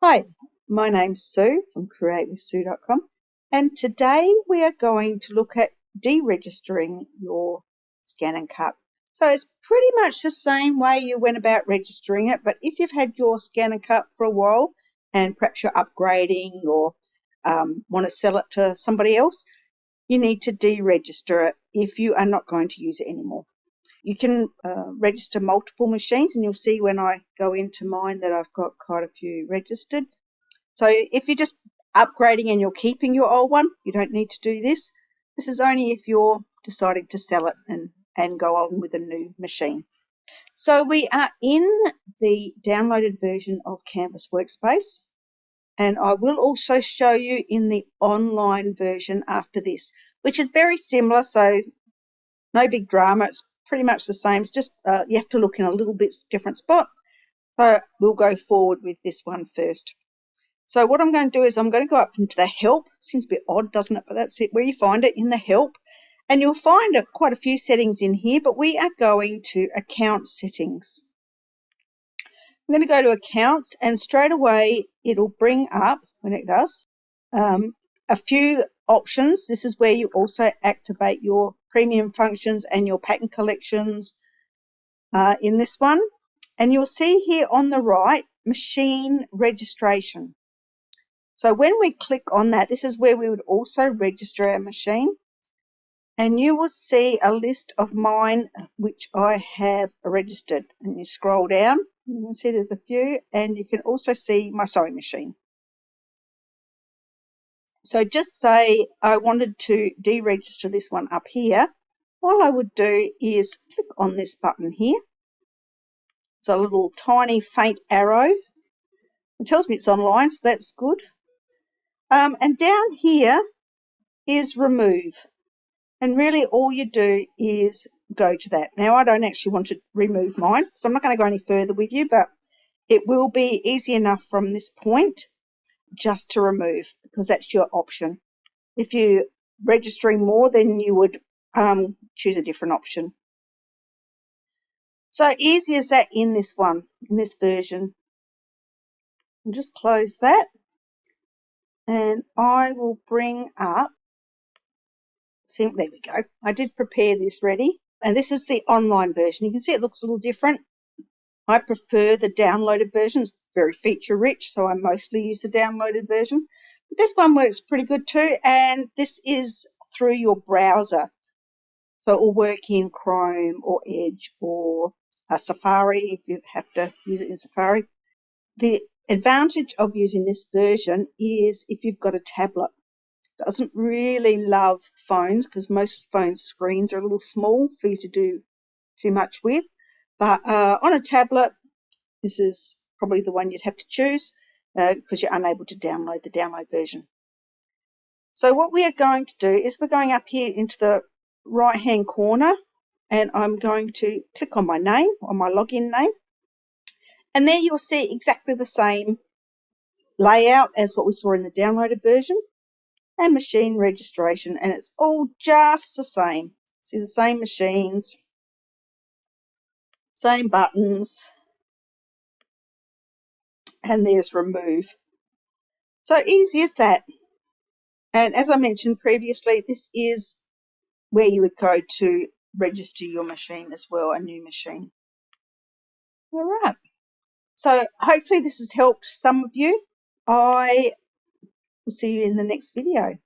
Hi, my name's Sue from createwithsue.com, and today we are going to look at deregistering your ScanNCut. So it's pretty much the same way you went about registering it, but if you've had your ScanNCut for a while and perhaps you're upgrading or want to sell it to somebody else, you need to deregister it if you are not going to use it anymore. You can register multiple machines, and you'll see when I go into mine that I've got quite a few registered. So if you're just upgrading and you're keeping your old one, you don't need to do this. This is only if you're deciding to sell it and go on with a new machine. So we are in the downloaded version of Canvas Workspace, and I will also show you in the online version after this, which is very similar, so no big drama. It's pretty much the same. It's just you have to look in a little bit different spot. So we'll go forward with this one first. So what I'm going to do is I'm going to go up into the help. Seems a bit odd, doesn't it? But that's it, where you find it, in the help. And you'll find quite a few settings in here, but we are going to account settings. I'm going to go to accounts, and straight away it'll bring up, when it does, a few options. This is where you also activate your premium functions and your pattern collections in this one. And you'll see here on the right, machine registration. So when we click on that, this is where we would also register our machine. And you will see a list of mine which I have registered. And you scroll down, you can see there's a few, and you can also see my sewing machine. So just say I wanted to deregister this one up here. All I would do is click on this button here. It's a little tiny faint arrow. It tells me it's online, so that's good. And down here is remove. And really all you do is go to that. Now, I don't actually want to remove mine, so I'm not going to go any further with you, but it will be easy enough from this point just to remove, because that's your option. If you're registering more, then you would choose a different option. So easy as that in this one, in this version. I'll just close that, and I will bring up, see, there we go. I did prepare this ready, and this is the online version. You can see it looks a little different. I prefer the downloaded version. It's very feature rich, so I mostly use the downloaded version. But this one works pretty good too, and this is through your browser. So it will work in Chrome or Edge or Safari if you have to use it in Safari. The advantage of using this version is if you've got a tablet. It doesn't really love phones, because most phone screens are a little small for you to do too much with. But on a tablet, this is probably the one you'd have to choose because you're unable to download the download version. So what we are going to do is we're going up here into the right-hand corner, and I'm going to click on my name, on my login name. And there you'll see exactly the same layout as what we saw in the downloaded version, and machine registration, and it's all just the same. See, the same machines, same buttons, and there's remove. So easy as that. And as I mentioned previously, this is where you would go to register your machine as well, a new machine. All right. So hopefully this has helped some of you. I will see you in the next video.